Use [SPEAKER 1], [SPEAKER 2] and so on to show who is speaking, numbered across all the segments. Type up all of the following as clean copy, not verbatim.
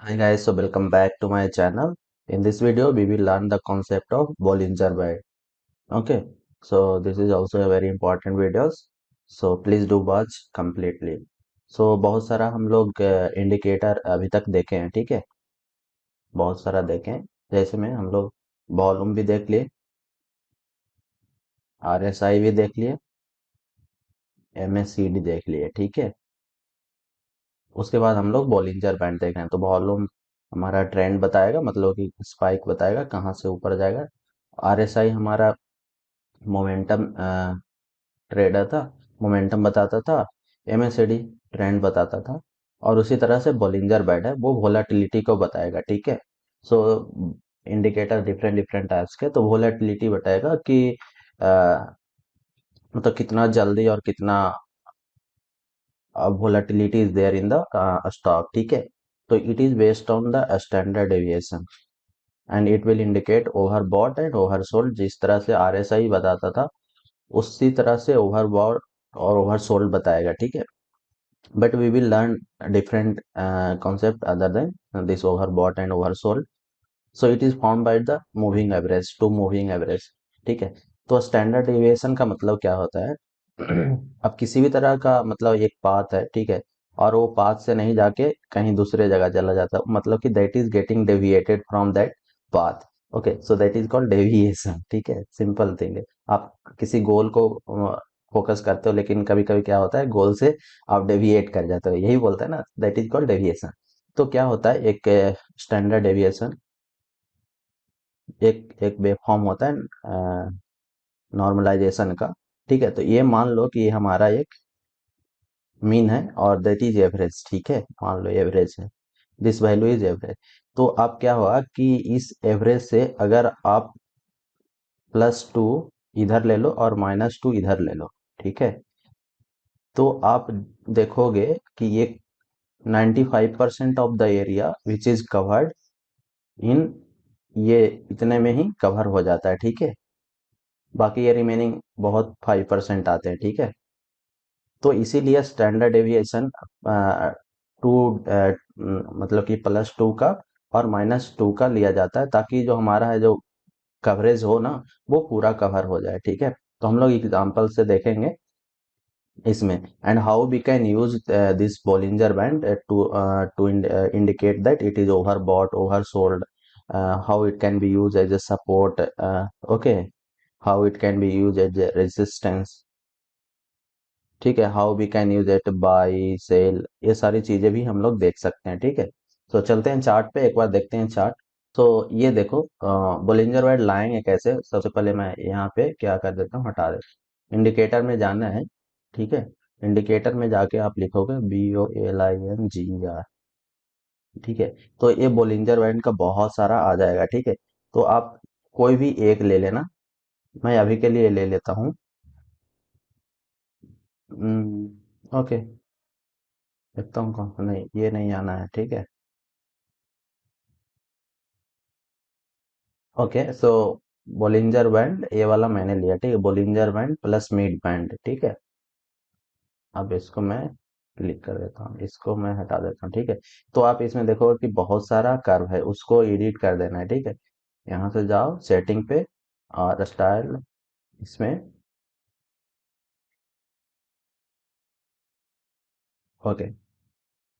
[SPEAKER 1] Hi guys, so welcome back to my channel. In this video, we will learn the concept of Bollinger Band. Okay, so this is also a very important videos. So please do watch completely. So बहुत सारा हम लोग indicator अभी तक देखे हैं, ठीक है। बहुत सारा देखे हैं। जैसे में हम लोग वॉल्यूम भी देख लिए, आरएसआई भी देख लिए, एमएससीडी देख लिए, ठीक है। उसके बाद हम लोग बॉलिंजर बैंड देख रहे हैं। तो वॉल्यूम हमारा ट्रेंड बताएगा, मतलब कि स्पाइक बताएगा कहाँ से ऊपर जाएगा। आरएसआई हमारा मोमेंटम ट्रेडर था, मोमेंटम बताता था। एमएससीडी ट्रेंड बताता था। और उसी तरह से बॉलिंजर बैंड है, वो वोलेटिलिटी को बताएगा, ठीक है। सो इंडिकेटर डिफरेंट डिफरेंट टाइप्स के, तो वोलेटिलिटी बताएगा कि अ, मतलब कितना जल्दी और कितना volatility is there in the stock, ठीक है। तो it is based on the standard deviation and it will indicate overbought and oversold। जिस तरह से RSI बताता था उसी तरह से overbought और oversold बताएगा, ठीक है। But we will learn different concept other than this overbought and oversold। So it is form by the moving average, two moving average, ठीक है। तो स्टैंडर्ड डेविएशन का मतलब क्या होता है? अब किसी भी तरह का मतलब एक पाथ है, ठीक है, और वो पाथ से नहीं जाके कहीं दूसरे जगह चला जाता है, मतलब कि that is getting deviated from that path. Okay, so that is called deviation, ठीक है। सिंपल थिंग है। आप किसी गोल को फोकस करते हो, लेकिन कभी कभी क्या होता है, गोल से आप डेविएट कर जाते हो, यही बोलता है ना, दैट इज कॉल्ड डेविएशन। तो क्या होता है, एक स्टैंडर्ड डेविएशन एक एक वेव फॉर्म होता है नॉर्मलाइजेशन का, ठीक है। तो ये मान लो कि ये हमारा एक मीन है और दैट इज एवरेज, ठीक है। मान लो एवरेज है, दिस वैल्यू इज एवरेज। तो अब क्या हुआ कि इस एवरेज से अगर आप +2 इधर ले लो और -2 इधर ले लो, ठीक है, तो आप देखोगे कि ये 95% of the area which is covered in, ये इतने में ही कवर हो जाता है, ठीक है। बाकी ये रिमेनिंग बहुत 5% आते हैं, ठीक है। तो इसीलिए स्टैंडर्ड डेविएशन टू मतलब कि +2 का और -2 का लिया जाता है, ताकि जो हमारा है जो कवरेज हो ना, वो पूरा कवर हो जाए, ठीक है। तो हम लोग एग्जांपल से देखेंगे इसमें, and how we can use this Bollinger band to indicate that it is overbought, oversold, how it can be used as a support, okay, how it can be used as a resistance, ठीक है, how we can use it, buy sell, ये सारी चीजें भी हम लोग देख सकते हैं, ठीक है। तो चलते हैं चार्ट पे, एक बार देखते हैं चार्ट। तो ये देखो, बोलिंजर बैंड लाएंगे कैसे। सबसे पहले मैं यहाँ पे क्या कर देता हूँ, हटा देता हूँ। इंडिकेटर में जाना है, ठीक है। इंडिकेटर में जाके आप लिखोगे BOLINGER, ठीक है। तो ये बोलिंजर बैंड का बहुत सारा आ जाएगा, ठीक है। तो आप कोई भी एक ले लेना, मैं अभी के लिए ले लेता हूँ। ओके, देखता हूँ कौन सा, नहीं ये नहीं आना है, ठीक है। ओके, सो बोलिंजर बैंड ये वाला मैंने लिया, ठीक है। Bollinger band plus mid band, ठीक है। अब इसको मैं क्लिक कर देता हूँ, इसको मैं हटा देता हूँ, ठीक है। तो आप इसमें देखोगे कि बहुत सारा कर्व है, उसको एडिट कर देना है, ठीक है। यहाँ से जाओ सेटिंग पे और स्टाइल, इसमें ओके।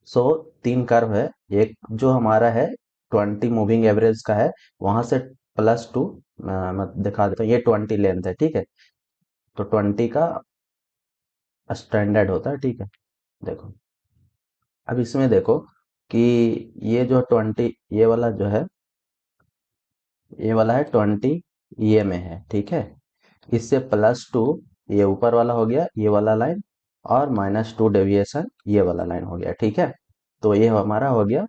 [SPEAKER 1] सो 3 कर्व है। एक जो हमारा है 20 मूविंग एवरेज का है, वहां से +2, मैं दिखा देता हूँ, ये 20 लेंथ है, ठीक है। तो 20 का स्टैंडर्ड होता है, ठीक है। देखो, अब इसमें देखो कि ये जो 20, ये वाला जो है, ये वाला है 20, ये में है, ठीक है। इससे +2, ये ऊपर वाला हो गया, ये वाला लाइन, और -2 डेविएशन, ये वाला लाइन हो गया, ठीक है। तो ये हमारा हो गया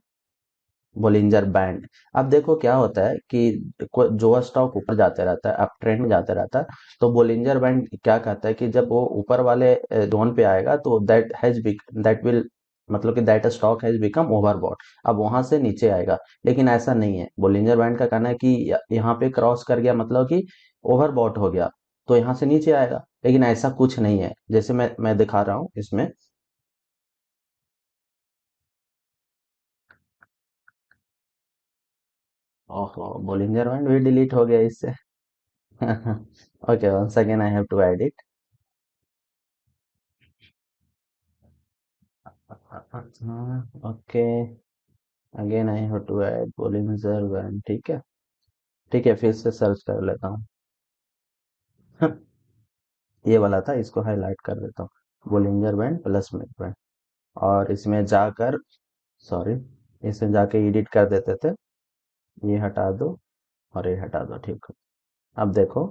[SPEAKER 1] बोलिंजर बैंड। अब देखो क्या होता है कि जो स्टॉक ऊपर जाते रहता है, अप ट्रेंड में जाते रहता है, तो बोलिंजर बैंड क्या कहता है कि जब वो ऊपर वाले जोन पे आएगा, तो दैट विल, मतलब कि that stock has become overbought, अब वहां से नीचे आएगा। लेकिन ऐसा नहीं है, बोलिंजर बैंड का कहना है कि यहाँ पे क्रॉस कर गया, मतलब कि ओवरबॉट हो गया, तो यहाँ से नीचे आएगा। लेकिन ऐसा कुछ नहीं है, जैसे मैं दिखा रहा हूँ इसमें। ओहो, बोलिंजर बैंड भी डिलीट हो गया इससे। Okay, once again I have to add it. Okay, again I have to add Bollinger band. ठीक है, ठीक है, फिर से सर्च कर लेता हूँ। ये वाला था, इसको हाईलाइट कर देता हूँ, Bollinger band plus mid band. और इसमें जाकर, सॉरी, इसमें जाके एडिट कर देते थे। ये हटा दो और ये हटा दो, ठीक है। अब देखो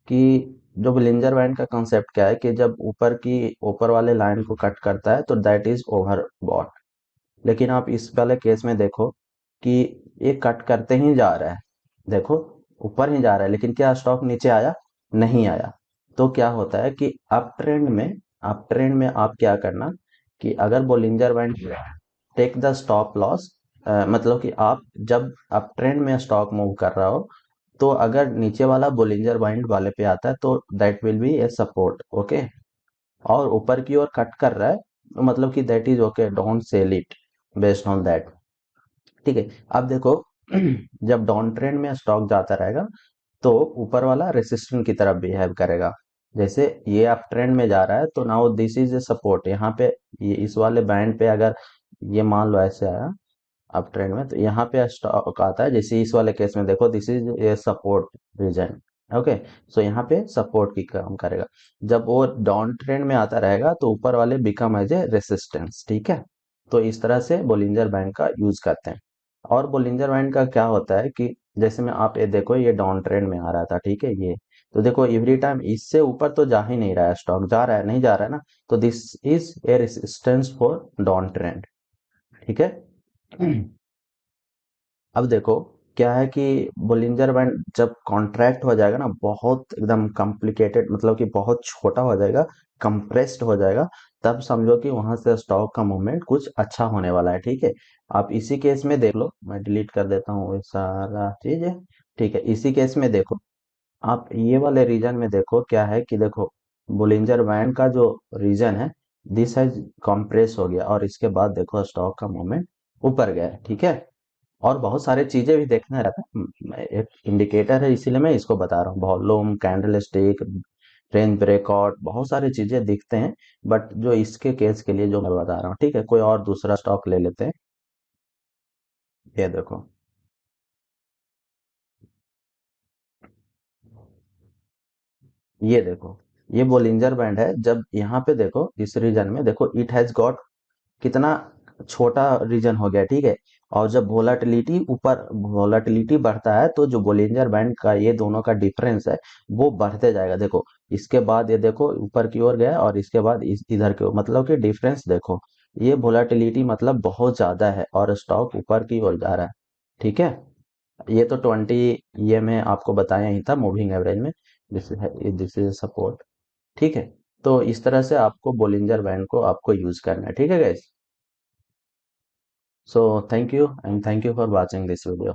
[SPEAKER 1] कि जो ब्लिंजर बैंड का कॉन्सेप्ट क्या है कि जब ऊपर वाले लाइन को कट करता है तो दैट इज ओवरबॉट। लेकिन आप इस वाले केस में देखो कि ये कट करते ही जा रहा है, देखो ऊपर ही जा रहा है, लेकिन क्या स्टॉक नीचे आया? नहीं आया। तो क्या होता है कि अप ट्रेंड में आप क्या करना कि अगर Bollinger band take the stop loss, मतलब कि आप जब अप ट्रेंड में स्टॉक मूव कर रहा हो, तो अगर नीचे वाला बोलिंजर बाइंड वाले पे आता है तो that will be a support, okay. और ऊपर की ओर कट कर रहा है तो मतलब कि that is okay, don't sell it based on that. ठीक है। अब देखो, जब डाउन ट्रेंड में स्टॉक जाता रहेगा तो ऊपर वाला रेसिस्टेंट की तरफ बिहेव करेगा। जैसे ये अप ट्रेंड में जा रहा है तो now this is a support यहाँ पे। ये इस वाले बैंड पे अगर ये मान लो ऐसे आया अप ट्रेंड में, तो यहाँ पे स्टॉक आता है, जैसे इस वाले केस में देखो this is a support region, okay. So यहाँ पे सपोर्ट की काम करेगा। जब वो डाउन ट्रेंड में आता रहेगा तो ऊपर वाले बिकम एज ए रेसिस्टेंस, ठीक है। तो इस तरह से बोलिंजर बैंड का यूज करते हैं। और बोलिंजर बैंड का क्या होता है कि जैसे में आप ये देखो, ये डाउन ट्रेंड में आ रहा था, ठीक है, ये तो देखो एवरी टाइम इससे ऊपर तो जा ही नहीं रहा है, स्टॉक जा रहा है, नहीं जा रहा है ना। तो this is A resistance for down trend, ठीक है। अब देखो क्या है कि बोलिंजर बैंड जब कॉन्ट्रैक्ट हो जाएगा ना, बहुत एकदम कॉम्प्लिकेटेड, मतलब कि बहुत छोटा हो जाएगा, कंप्रेस्ड हो जाएगा, तब समझो कि वहां से स्टॉक का मूवमेंट कुछ अच्छा होने वाला है, ठीक है। आप इसी केस में देख लो, मैं डिलीट कर देता हूँ ये सारा चीज है। ठीक है, इसी केस में देखो, आप ये वाले रीजन में देखो क्या है कि देखो बोलिंजर बैंड का जो रीजन है, दिस हैज कंप्रेस हो गया और इसके बाद देखो स्टॉक का मूवमेंट ऊपर गया है, ठीक है। और बहुत सारे चीजें भी देखना रहता है, एक इंडिकेटर है इसीलिए मैं इसको बता रहा हूँ, volume, candle stick, range breakout, बहुत सारी चीजें दिखते हैं। बट जो इसके केस के लिए जो मैं बता रहा हूँ, ठीक है, कोई और दूसरा स्टॉक ले लेते हैं। ये देखो, ये देखो, ये बोलिंजर बैंड है। जब यहाँ पे देखो इस रीजन में देखो, इट हैज गॉट कितना छोटा रीजन हो गया, ठीक है। और जब वोलाटिलिटी बढ़ता है तो जो बोलिंजर बैंड का ये दोनों का डिफरेंस है वो बढ़ते जाएगा, देखो। इसके बाद ये देखो ऊपर की ओर गया और इसके बाद इधर की ओर, मतलब कि डिफरेंस देखो, ये वोलाटिलिटी मतलब बहुत ज्यादा है और स्टॉक ऊपर की ओर जा रहा है, ठीक है। ये तो 20, ये मैं आपको बताया ही था मूविंग एवरेज में, दिस इज सपोर्ट, ठीक है। तो इस तरह से आपको बोलिंजर बैंड को आपको यूज करना है, ठीक है guys. So thank you and thank you for watching this video.